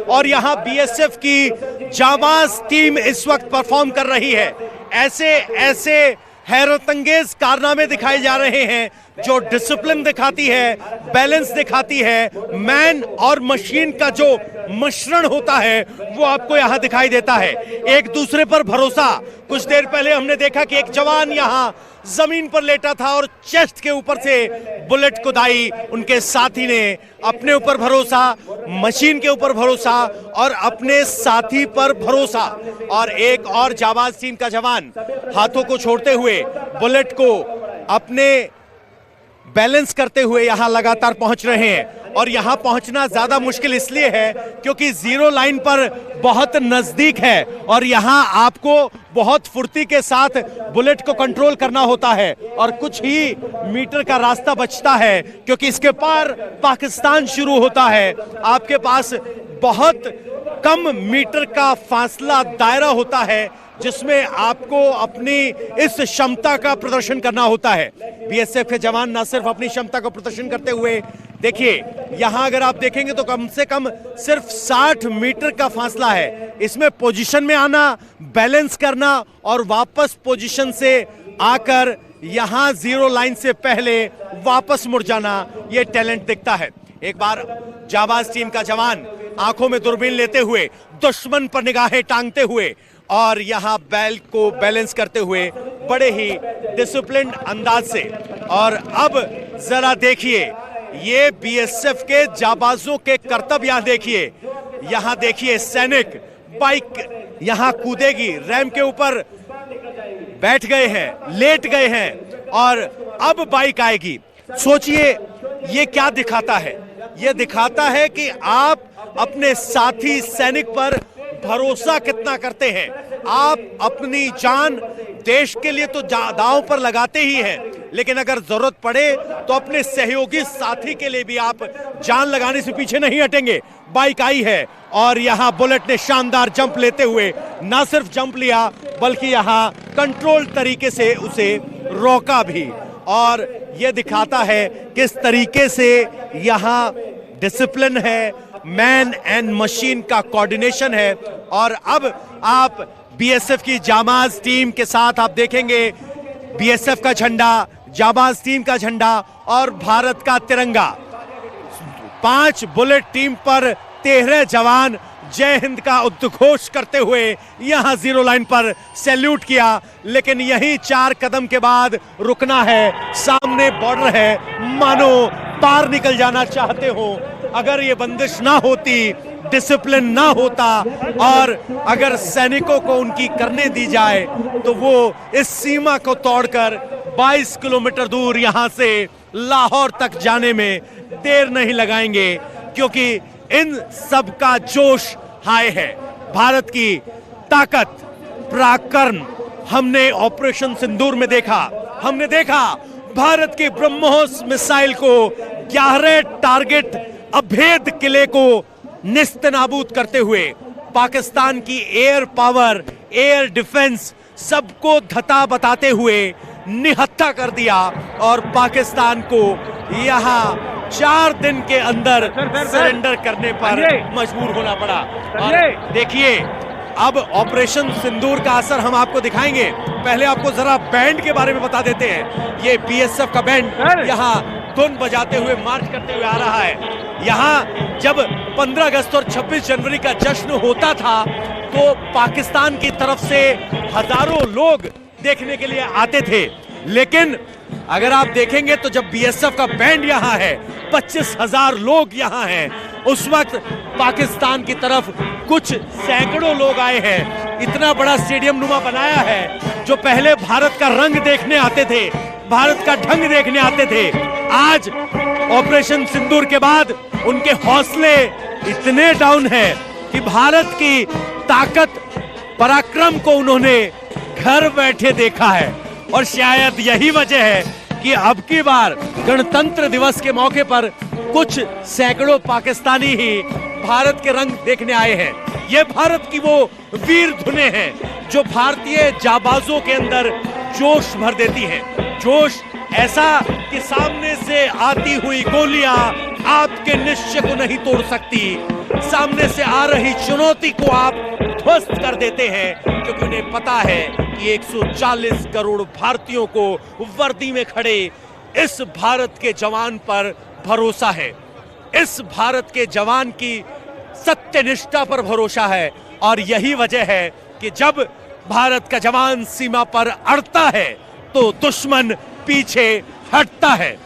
और यहाँ बीएसएफ की जाबाज टीम इस वक्त परफॉर्म कर रही है। ऐसे ऐसे हैरतअंगेज कारनामे दिखाए जा रहे हैं जो डिसिप्लिन दिखाती है, बैलेंस दिखाती है, मैन और मशीन का जो मिश्रण होता है वो आपको यहां दिखाई देता है। एक दूसरे पर भरोसा। कुछ देर पहले हमने देखा कि एक जवान यहां जमीन पर लेटा था और चेस्ट के ऊपर से बुलेट कुदाई। उनके साथी ने अपने ऊपर भरोसा, मशीन के ऊपर भरोसा और अपने साथी पर भरोसा। और एक और जाबाज टीम का जवान हाथों को छोड़ते हुए बुलेट को अपने बैलेंस करते हुए यहां लगातार पहुंच रहे हैं। और यहां पहुंचना ज्यादा मुश्किल इसलिए है क्योंकि जीरो लाइन पर बहुत नजदीक है और यहां आपको बहुत फुर्ती के साथ बुलेट को कंट्रोल करना होता है और कुछ ही मीटर का रास्ता बचता है क्योंकि इसके पार पाकिस्तान शुरू होता है। आपके पास बहुत कम मीटर का फासला दायरा होता है जिसमें आपको अपनी इस क्षमता का प्रदर्शन करना होता है। बीएसएफ के जवान न सिर्फ अपनी क्षमता का प्रदर्शन करते हुए, देखिए यहां अगर आप देखेंगे तो कम से कम सिर्फ 60 मीटर का फासला है। इसमें पोजीशन में आना, बैलेंस करना और वापस पोजीशन से आकर यहां जीरो लाइन से पहले वापस मुड़ जाना, यह टैलेंट दिखता है। एक बार जाबाज टीम का जवान आंखों में दूरबीन लेते हुए, दुश्मन पर निगाहें टांगते हुए और यहां बैल को बैलेंस करते हुए बड़े ही डिसिप्लिन्ड अंदाज से। और अब जरा देखिए ये बीएसएफ के जाबाजों के कर्तव्य यहां देखिए। यहां देखिए सैनिक बाइक यहां कूदेगी, रैंप के ऊपर बैठ गए हैं, लेट गए हैं और अब बाइक आएगी। सोचिए ये क्या दिखाता है? ये दिखाता है कि आप अपने साथी सैनिक पर भरोसा कितना करते हैं। आप अपनी जान देश के लिए तो दांव पर लगाते ही हैं, लेकिन अगर जरूरत पड़े तो अपने सहयोगी साथी के लिए भी आप जान लगाने से पीछे नहीं हटेंगे। बाइक आई है और यहां बुलेट ने शानदार जंप लेते हुए ना सिर्फ जंप लिया बल्कि यहां कंट्रोल तरीके से उसे रोका भी। और यह दिखाता है किस तरीके से यहां डिसिप्लिन है, मैन एंड मशीन का कोऑर्डिनेशन है। और अब आप बीएसएफ की जाबाज टीम के साथ आप देखेंगे बीएसएफ का झंडा, जाबाज टीम का झंडा और भारत का तिरंगा। 5 बुलेट टीम पर 13 जवान जय हिंद का उद्घोष करते हुए यहां जीरो लाइन पर सैल्यूट किया। लेकिन यही 4 कदम के बाद रुकना है, सामने बॉर्डर है, मानो पार निकल जाना चाहते हो। अगर ये बंदिश ना होती, डिसिप्लिन ना होता और अगर सैनिकों को उनकी करने दी जाए तो वो इस सीमा को तोड़कर 22 किलोमीटर दूर यहां से लाहौर तक जाने में देर नहीं लगाएंगे, क्योंकि इन सब का जोश हाय है। भारत की ताकत, पराक्रम हमने ऑपरेशन सिंदूर में देखा। हमने देखा भारत के ब्रह्मोस मिसाइल को 11 टारगेट अभेद किले को निस्तनाबूद करते हुए पाकिस्तान की एयर पावर, एयर डिफेंस सबको धता बताते हुए निहत्था कर दिया और पाकिस्तान को यहां 4 दिन के अंदर सरेंडर करने पर मजबूर होना पड़ा। और देखिए अब ऑपरेशन सिंदूर का असर हम आपको दिखाएंगे। पहले आपको जरा बैंड के बारे में बता देते हैं। ये बीएसएफ का बैंड यहां धुन बजाते हुए मार्च करते हुए आ रहा है। यहां जब 15 अगस्त और 26 जनवरी का जश्न होता था तो पाकिस्तान की तरफ से हजारों लोग देखने के लिए आते थे, लेकिन अगर आप देखेंगे तो जब बीएसएफ का बैंड यहां है, 25,000 लोग यहां हैं, उस वक्त पाकिस्तान की तरफ कुछ सैकड़ों लोग आए हैं। इतना बड़ा स्टेडियम नुमा बनाया है। जो पहले भारत का रंग देखने आते थे, भारत का ढंग देखने आते थे, आज ऑपरेशन सिंदूर के बाद उनके हौसले इतने डाउन हैं कि भारत की ताकत, पराक्रम को उन्होंने घर बैठे देखा है। और शायद यही वजह है कि अब की बार गणतंत्र दिवस के मौके पर कुछ सैकड़ों पाकिस्तानी ही भारत के रंग देखने आए हैं। ये भारत की वो वीर धुनें हैं जो भारतीय जाबाजों के अंदर जोश भर देती हैं। जोश ऐसा कि सामने से आती हुई गोलियां आपके निश्चय को नहीं तोड़ सकती। सामने से आ रही चुनौती को आप ध्वस्त कर देते हैं, क्योंकि उन्हें पता है कि 140 करोड़ भारतीयों को वर्दी में खड़े इस भारत के जवान पर भरोसा है, इस भारत के जवान की सत्यनिष्ठा पर भरोसा है। और यही वजह है कि जब भारत का जवान सीमा पर अड़ता है तो दुश्मन पीछे हटता है।